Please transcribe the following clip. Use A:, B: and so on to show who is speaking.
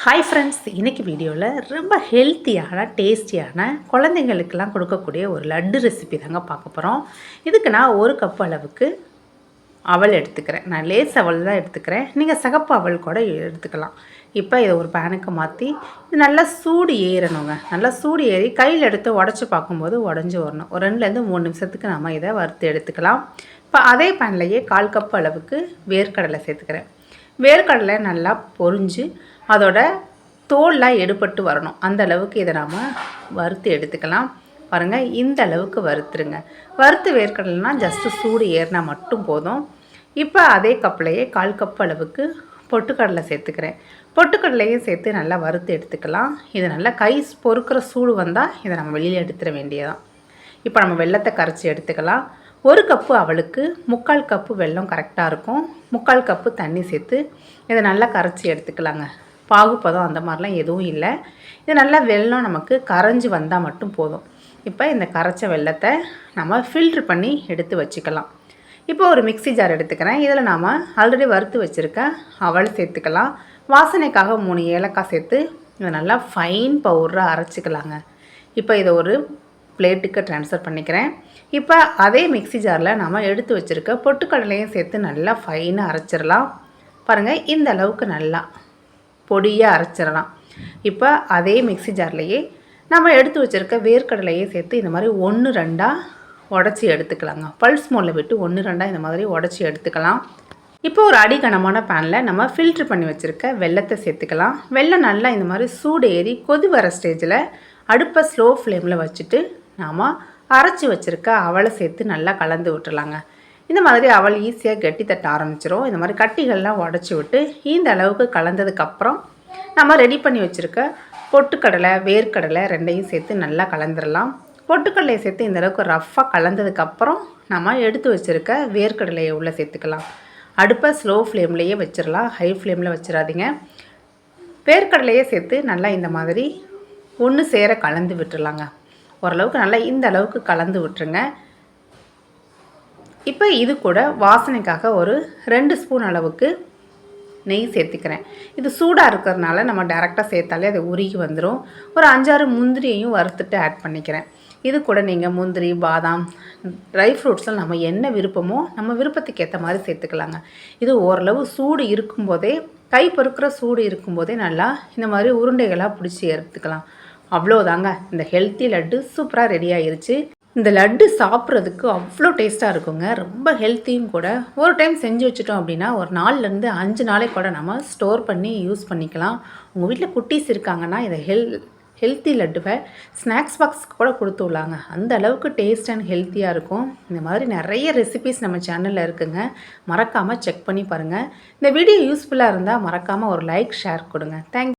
A: Hi friends, இன்றைக்கி வீடியோவில் ரொம்ப ஹெல்த்தியான டேஸ்டியான குழந்தைங்களுக்கெல்லாம் கொடுக்கக்கூடிய ஒரு லட்டு ரெசிபி தாங்க பார்க்க போகிறோம். இதுக்கு நான் 1 கப் அளவுக்கு அவல் எடுத்துக்கிறேன். நான் லேஸ் அவல் தான் எடுத்துக்கிறேன். நீங்கள் சிகப்பு அவல் கூட எடுத்துக்கலாம். இப்போ இதை ஒரு பேனுக்கு மாற்றி இது நல்லா சூடு ஏறணுங்க. நல்லா சூடு ஏறி கையில் எடுத்து உடச்சி பார்க்கும்போது உடஞ்சி வரணும். ஒரு 2லேருந்து 3 நிமிஷத்துக்கு நம்ம இதை வறுத்து எடுத்துக்கலாம். இப்போ அதே பேன்லேயே 1/4 கப் அளவுக்கு வேர்க்கடலை சேர்த்துக்கிறேன். வேர்க்கடலை நல்லா பொரிஞ்சு அதோட தோல்லாம் எடுபட்டு வரணும். அந்த அளவுக்கு இதை நாம் வறுத்து எடுத்துக்கலாம். பாருங்கள், இந்த அளவுக்கு வறுத்துருங்க. வறுத்து வேர்க்கடலைனா ஜஸ்ட்டு சூடு ஏறினா மட்டும் போதும். இப்போ அதே கப்லையே 1/4 கப் அளவுக்கு பொட்டுக்கடலை சேர்த்துக்கிறேன். பொட்டுக்கடலையும் சேர்த்து நல்லா வறுத்து எடுத்துக்கலாம். இது நல்லா கை பொறுக்கிற சூடு வந்தால் இதை நம்ம வெளியில் எடுத்துட வேண்டியதான். இப்போ நம்ம வெல்லத்தை கரைச்சி எடுத்துக்கலாம். 1 கப்பு அவளுக்கு 3/4 கப்பு வெல்லம் கரெக்டாக இருக்கும். 3/4 கப்பு தண்ணி சேர்த்து இதை நல்லா கரைச்சி எடுத்துக்கலாங்க. பாகுப்பதம் அந்த மாதிரிலாம் எதுவும் இல்லை. இது நல்லா வெல்லம் நமக்கு கரைஞ்சி வந்தால் மட்டும் போதும். இப்போ இந்த கரைச்ச வெல்லத்தை நம்ம ஃபில்ட்ரு பண்ணி எடுத்து வச்சுக்கலாம். இப்போ ஒரு மிக்ஸி ஜார் எடுத்துக்கிறேன். இதில் நாம் ஆல்ரெடி வறுத்து வச்சுருக்க அவல் சேர்த்துக்கலாம். வாசனைக்காக 3 ஏலக்காய் சேர்த்து இதை நல்லா ஃபைன் பவுடராக அரைச்சிக்கலாங்க. இப்போ இதை ஒரு பிளேட்டுக்கு ட்ரான்ஸ்ஃபர் பண்ணிக்கிறேன். இப்போ அதே மிக்ஸி ஜாரில் நம்ம எடுத்து வச்சுருக்க பொட்டுக்கடலையும் சேர்த்து நல்லா ஃபைனாக அரைச்சிடலாம். பாருங்கள், இந்த அளவுக்கு நல்லா பொடியாக அரைச்சிடலாம். இப்போ அதே மிக்ஸி ஜார்லேயே நம்ம எடுத்து வச்சுருக்க வேர்க்கடலையே சேர்த்து இந்த மாதிரி 1-2 உடச்சி எடுத்துக்கலாங்க. பல்ஸ் மோடில் விட்டு 1-2 இந்த மாதிரி உடச்சி எடுத்துக்கலாம். இப்போ ஒரு அடிகனமான பேனில் நம்ம ஃபில்ட்ரு பண்ணி வச்சுருக்க வெல்லத்தை சேர்த்துக்கலாம். வெல்லம் நல்லா இந்த மாதிரி சூடு ஏறி கொதி வர ஸ்டேஜில் அடுப்பை ஸ்லோ ஃப்ளேமில் வச்சுட்டு நாம் அரைச்சி வச்சுருக்க அவலை சேர்த்து நல்லா கலந்து விட்டுலாங்க. இந்த மாதிரி அவல் ஈஸியாக கட்டி தட்ட ஆரம்பிச்சிடும். இந்த மாதிரி கட்டிகள்லாம் உடச்சி விட்டு இந்த அளவுக்கு கலந்ததுக்கப்புறம் நம்ம ரெடி பண்ணி வச்சுருக்க பொட்டுக்கடலை வேர்க்கடலை 2ஐயும் சேர்த்து நல்லா கலந்துடலாம். பொட்டுக்கடலையை சேர்த்து இந்த அளவுக்கு ரஃப்பாக கலந்ததுக்கப்புறம் நம்ம எடுத்து வச்சுருக்க வேர்க்கடலையை உள்ளே சேர்த்துக்கலாம். அடுப்பை ஸ்லோ ஃப்ளேம்லேயே வச்சிடலாம், ஹை ஃப்ளேமில் வச்சிடாதீங்க. வேர்க்கடலையே சேர்த்து நல்லா இந்த மாதிரி ஒன்று சேர கலந்து விட்டுருலாங்க. ஓரளவுக்கு நல்லா இந்த அளவுக்கு கலந்து விட்டுருங்க. இப்போ இது கூட வாசனைக்காக ஒரு 2 ஸ்பூன் அளவுக்கு நெய் சேர்த்துக்கிறேன். இது சூடாக இருக்கிறதுனால நம்ம டைரெக்டாக சேர்த்தாலே அது உருகி வந்துடும். ஒரு 5-6 முந்திரியையும் வறுத்துட்டு ஆட் பண்ணிக்கிறேன். இது கூட நீங்கள் முந்திரி, பாதாம், ட்ரை ஃப்ரூட்ஸில் நம்ம என்ன விருப்பமோ நம்ம விருப்பத்துக்கு ஏற்ற மாதிரி சேர்த்துக்கலாங்க. இது ஓரளவு சூடு இருக்கும்போதே, கை பொறுக்கிற சூடு இருக்கும்போதே நல்லா இந்த மாதிரி உருண்டைகளாக பிடிச்சி எடுத்துக்கலாம். அவ்வளோதாங்க, இந்த ஹெல்த்தி லட்டு சூப்பராக ரெடி ஆயிருச்சு. இந்த லட்டு சாப்பிட்றதுக்கு அவ்வளோ டேஸ்ட்டாக இருக்குங்க. ரொம்ப ஹெல்த்தியும் கூட. ஒரு டைம் செஞ்சு வச்சுட்டோம் அப்படின்னா ஒரு 4-5 நாளைக்கு கூட நம்ம ஸ்டோர் பண்ணி யூஸ் பண்ணிக்கலாம். உங்கள் வீட்டில் குட்டீஸ் இருக்காங்கன்னா இதை ஹெல்த்தி லட்டுவை ஸ்நாக்ஸ் பாக்ஸ்க்கு கூட கொடுத்து விடலாங்க. அந்த அளவுக்கு டேஸ்ட் அண்ட் ஹெல்த்தியாக இருக்கும். இந்த மாதிரி நிறைய ரெசிபீஸ் நம்ம சேனலில் இருக்குங்க. மறக்காமல் செக் பண்ணி பாருங்கள். இந்த வீடியோ யூஸ்ஃபுல்லாக இருந்தால் மறக்காமல் ஒரு லைக், ஷேர் கொடுங்க. தேங்க்யூ.